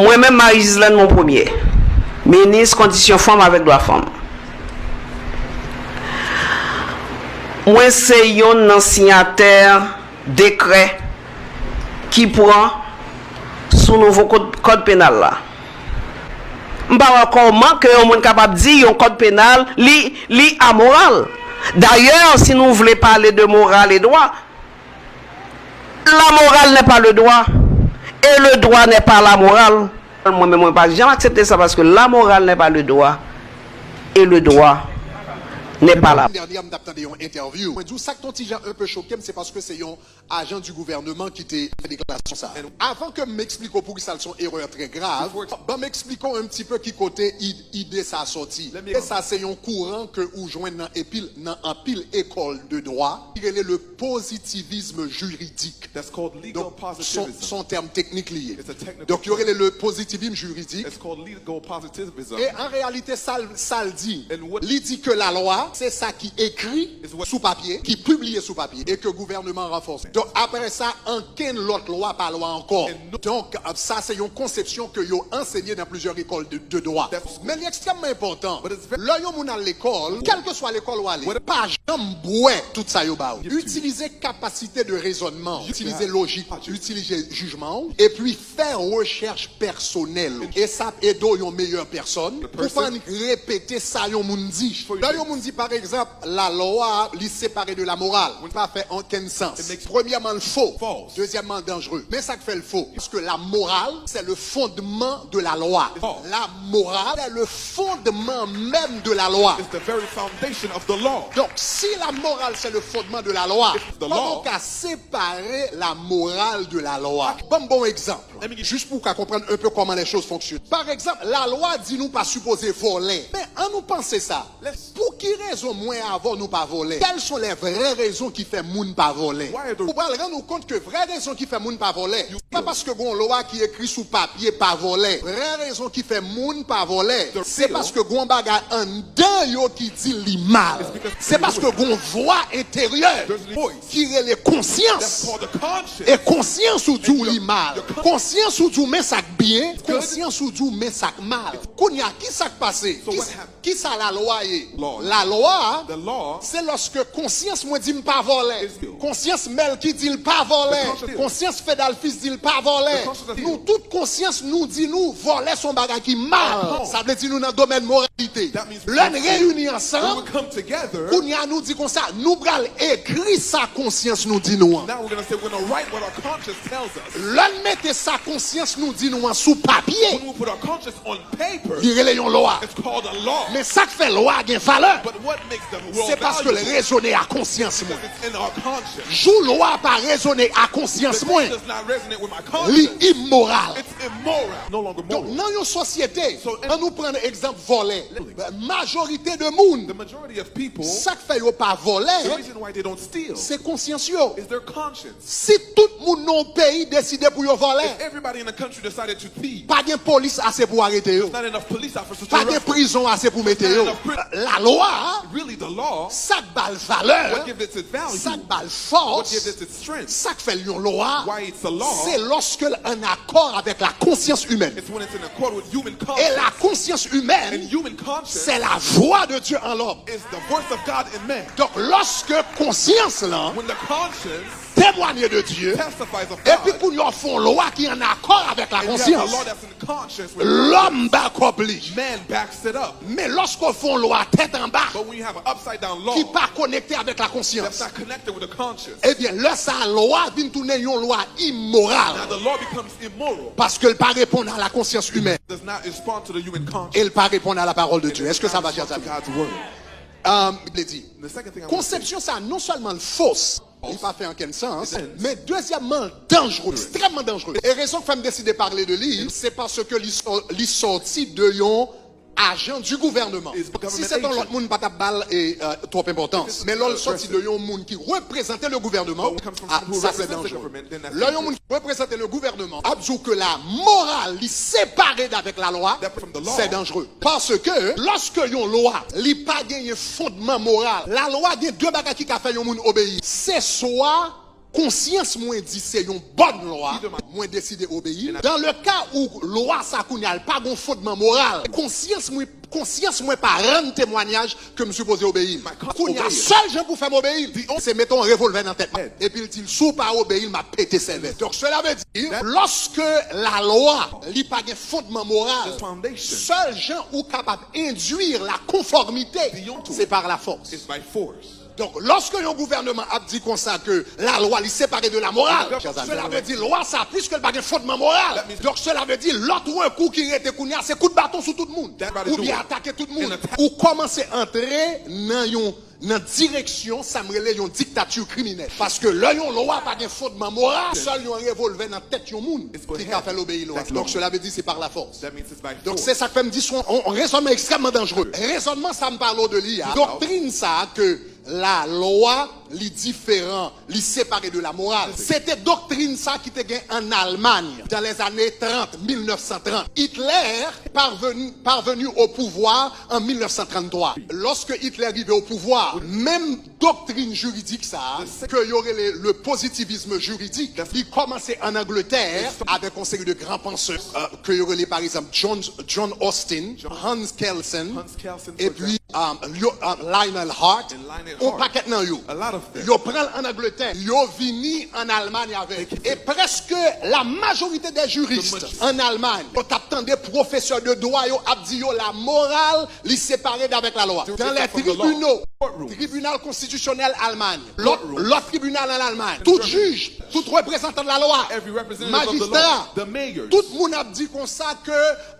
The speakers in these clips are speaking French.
Moi-même, Marie-Gislaine, mon premier. Ministre, condition femme avec droit femme. Moi, c'est un signataire décret qui prend sous nouveau code pénal là. Je ne sais pas comment que on est capable de dire un code pénal li amoral. D'ailleurs, si nous voulons parler de morale et droit, la morale n'est pas le droit et le droit n'est pas la morale. Moi-même, je ne peux pas jamais accepter ça parce que la morale n'est pas le droit et le droit n'est pas là. Dernière, j'ai entendu une interview. Je dis ça que ton petit un peu choqué, c'est parce que c'est un agent du gouvernement qui t'a fait déclaration ça. Avant que m'explique pour qui ça sont erreur très grave, ben m'expliquons un petit peu qui côté idée ça sorti. Et ça c'est un courant que ou joindre dans un pile école de droit, qui est le positivisme juridique. Donc, son terme technique lié. Donc il y aurait le positivisme juridique. Et en réalité ça le dit. Il dit que la loi c'est ça qui écrit sous papier, qui publie sous papier et que le gouvernement renforce. Donc après ça, aucune l'autre loi par loi encore. Donc ça c'est une conception que vous enseignez dans plusieurs écoles de droit. Mais l'extrêmement important, là vous à l'école, quelle que soit l'école où aller, pas jamais tout ça yo ba. Utiliser capacité de raisonnement, utiliser logique, utiliser jugement et puis faire recherche personnelle. Et ça aide une meilleure personne pour pas répéter ça yon moun dit. Là yon moun dit par exemple, la loi li séparée de la morale. On ne pas faire aucun sens. Premièrement, le faux. Deuxièmement, dangereux. Mais ça fait le faux. Parce que la morale, c'est le fondement de la loi. La morale, c'est le fondement même de la loi. Donc, si la morale, c'est le fondement de la loi, on peut séparer la morale de la loi. Bon exemple. Juste pour qu'on comprenne un peu comment les choses fonctionnent. Par exemple, la loi dit nous pas supposé voler. Mais en nous penser ça, pour qui raison moins avant nous pas voler? Quelles sont les vraies raisons qui fait moun pas voler? Vous allez rendre compte que vraie raison qui fait moun pas voler, pas parce que bon loi qui écrit sous papier pas voler. Vraie raison qui fait moun pas voler, c'est parce que gon bagay en dedans yo qui dit li mal. C'est parce que gon voix intérieure qui est les consciences. Et conscience ou dit li mal. Conscience ou dit mais ça bien, conscience ou dit mais ça mal. Kounya qui ça passé? Qui ça la loi est? La loi, c'est lorsque conscience moi dit pas voler. Conscience Mel qui dit pas voler. Conscience Fedal fils dit pas voler. Nous toute conscience nous dit nous voler son bagage qui mal. Ça veut dire nous dans le domaine moralité. L'un réunis ensemble. Kounya nous dit comme ça, nous bral écrit sa conscience nous dit nous. L'un mette sa conscience nous dit nous sous papier. Il est une loi. Mais ça fait loi a une valeur. C'est parce que le raisonner à conscience moins. Joue loi pas raisonner à conscience moins. L'immoral. Donc dans une société, on nous prend exemple voler. Majorité de monde. Ça fait yo pas voler. C'est conscience yo. Si tout le monde dans le pays décide pour yo voler. Pas de police assez pour arrêter yo. Pas de prison assez pour mettre yo. La loi, ça balle valeur, ça balle force, ça fait une loi, c'est lorsque en accord avec la conscience humaine. Et la conscience humaine, c'est la voix de Dieu en l'homme. Donc lorsque conscience là, témoigner de Dieu, et puis pour nous font loi qui est en accord avec la conscience, l'homme oblige. Mais lorsqu'on fait loi tête en bas, qui n'est pas connectée avec la conscience, eh bien là sa loi vient tourner une loi immorale. Parce qu'elle ne pas répondre à la conscience humaine. Elle ne pas répondre à la parole de Dieu. Est-ce que ça va, chers amis? Il dit, conception ça non seulement fausse, il pas fait en quel sens, mais deuxièmement dangereux, extrêmement dangereux. Et raison que femme décide de parler de lui, c'est parce que il sorti de yon agent du gouvernement. Si c'est dans l'autre monde pas ta balle est trop importance, mais l'autre sorti de yon monde qui représentait le gouvernement, ça c'est dangereux. L'autre monde qui représentait le gouvernement, abjou que la morale est séparée d'avec la loi, c'est dangereux. Parce que lorsque yon loi, li pas gagné fondement moral, la loi des deux bagages qui a fait yon monde obéir. C'est soit conscience moins dit c'est une bonne loi, moins décidé obéir. Dans le cas où loi ça kounyal pas gon fondement moral, conscience moins pas rendre témoignage que me supposé obéir. Kounya seul gens pour faire obéir, c'est mettons un revolver dans tête et puis il dit sous pas obéir m'a pété cervelle. Donc cela veut dire lorsque la loi li pas un fondement moral, seul gens ou capable induire la conformité, c'est par la force. Donc, lorsque un gouvernement a dit comme ça que la loi est séparée de la morale, cela veut dire loi ça puisque le pas un fondement moral. Donc, cela veut dire l'autre un coup qui était kounya, c'est coup de bâton sur tout le monde. Ou bien attaquer tout le monde. Ou commencer à entrer dans direction, ça me relève une dictature criminelle. Parce que là, yon loi pas un fondement moral, seul yon revolver dans la tête yon monde qui a fait l'obéir loi. Donc, cela veut dire c'est par la force. Donc, c'est ça que me dit un raisonnement extrêmement dangereux. Raisonnement, ça me parle de l'IA. Doctrine ça que la loi li différent, li séparé de la morale. C'était doctrine ça qui était gain en Allemagne dans les années 30, 1930. Hitler parvenu au pouvoir en 1933. Lorsque Hitler arrivait au pouvoir, même doctrine juridique ça, que y aurait le positivisme juridique, il commençait en Angleterre avec un série de grands penseurs, que y aurait par exemple John Austin, Hans Kelsen, et puis Lionel Hart. On paquet nan yo. Yo prend en Angleterre, yo vini en Allemagne avec. Et presque la majorité des juristes en Allemagne, on t'attend des professeurs de droit, yo a dit yo la morale li séparée d'avec la loi. Dans les tribunaux, tribunal constitutionnel Allemagne, l'autre tribunal en Allemagne, tout juge, tout représentant de la loi, magistrat, tout le monde a dit comme ça que,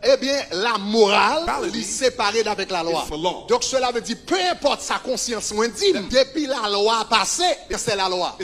eh bien, la morale li séparée d'avec la loi. Donc cela veut dire, peu importe sa conscience moins dit, depuis la loi passée, c'est la loi.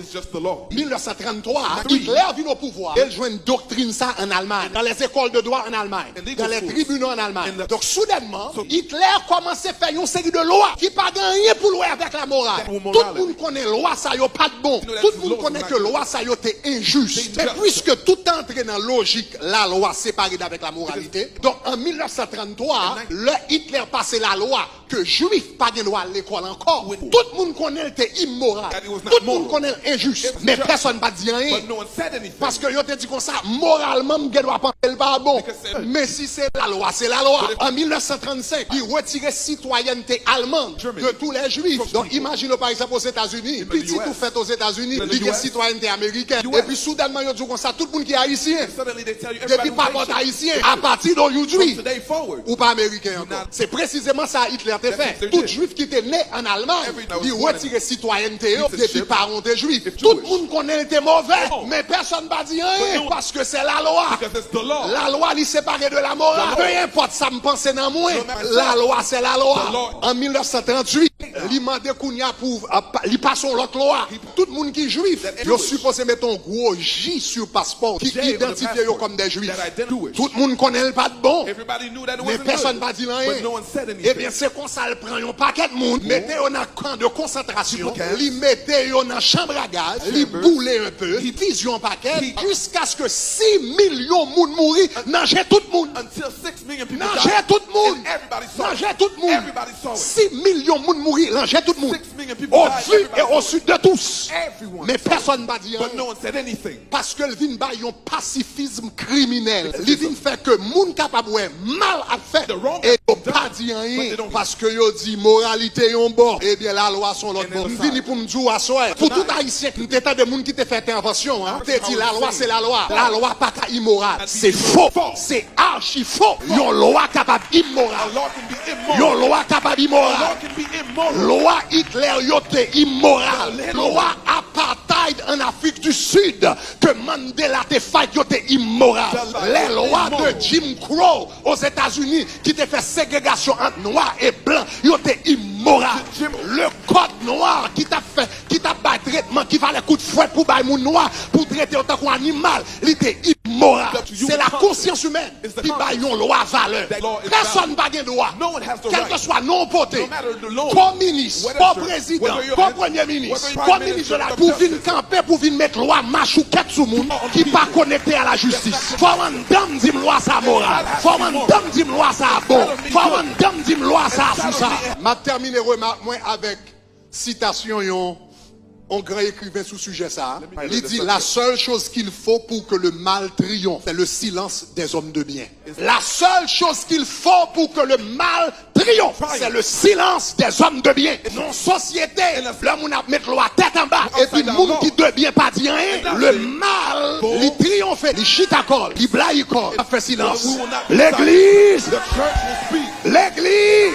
1933, Hitler vient au pouvoir. Il joue une doctrine ça en Allemagne, dans les écoles de droit en Allemagne, dans les tribunaux en Allemagne. Donc soudainement, Hitler commence à faire une série de lois qui pas rien pour louer avec la morale. Tout le monde connaît loi ça yo pas de bon. Tout le monde connaît que loi ça yo était injuste. Mais puisque tout entre dans la logique, la loi séparée d'avec la moralité. Donc en 1933, le Hitler passait la loi que juif pas de loi à l'école encore. Tout le monde connaît était immoral. Tout le monde connaît injuste. Mais personne n'a dit rien. Parce que yo te dit comme ça, moralement, je dois penser le pas bon. Mais si c'est la loi, c'est la loi. En 1935, il retirait citoyenneté allemande de tous les juifs. Donc imagine par exemple aux États-Unis, petit tout fait aux États-Unis, il y a citoyenneté américaine. Et puis soudainement, il dit comme ça, tout le monde qui est haïtien. Depuis pas bon haïtien, à partir d'aujourd'hui, ou pas américain encore. C'est précisément ça Hitler t'a fait. Tout juif qui était né en Allemagne, il retirait citoyenneté depuis parents des juifs. Tout le monde connaît était mauvais, mais personne ne va dire rien parce que c'est la loi. La loi est séparée de la morale. Peu importe ça me pense dans moi, la loi c'est la loi. En 1938, il m'a demandé pour il passe l'autre loi. Tout le monde qui est juif, il supposé mettre un gros J sur passeport qui identifie comme des juifs. Tout le monde connaît pas de bon, mais personne ne va dire rien. Eh bien c'est comme ça, il prend un paquet de monde, mettez dans un camp de concentration, il mettez dans une chambre à gaz, il boule un peu, il vise un paquet, jusqu'à ce que 6 millions de monde mourir, nager tout le monde. Nager tout le monde. Nager tout le monde. 6 millions de monde mourir, nager tout le monde. Au vu et au sud de tous. Mais personne ne va dire rien. Parce que le vin ba yon pacifisme criminel. Le vin fait que moun capable mal à faire et yon pas dit rien parce que yon dit moralité yon bon. Eh bien la loi son l'autre bon. Vini pour me dire à soi. Pour tout haïtien qui t'état de moun qui te fait intervention, hein. Te dit la loi c'est la loi. La loi pas ta immoral. C'est faux. C'est archi faux. Yon loi capable immoral. Yon loi capable immoral. Loi Hitler yote immoral. Loi apartheid en Afrique du Sud que Mandela te fait yote immoral. Les lois de Jim Crow aux États-Unis qui te fait ségrégation entre noirs et blancs yote immoral. Le code noir qui t'a fait, qui t'a pas traitement, qui va les coups de fouet pour bailler mon noir, pour traiter autant qu'un animal, il était immoral. C'est la conscience humaine qui baille une loi valeur. Personne n'a pas de droit. Quel que soit non voté, comme ministre, comme président, comme premier ministre, comme ministre de la pour venir camper, pour venir mettre loi machouquette sur le monde qui n'est pas connecté à la justice. Faut un dame dit loi ça morale. Faut un dame dit loi ça bon. Faut un dame dit loi ça sous ça. Ma terminer remarque moi avec citation un grand écrivain sous sujet ça. Il dit la seule chose qu'il faut pour que le mal triomphe, c'est le silence des hommes de bien. La seule chose qu'il faut pour que le mal triomphe, c'est le silence des hommes de bien. Non société, l'homme on a mettre la tête en bas et puis monde qui de bien pas dire rien, le mal, il triomphe, il chitakol, il blaïkol, il fait silence. L'église, l'église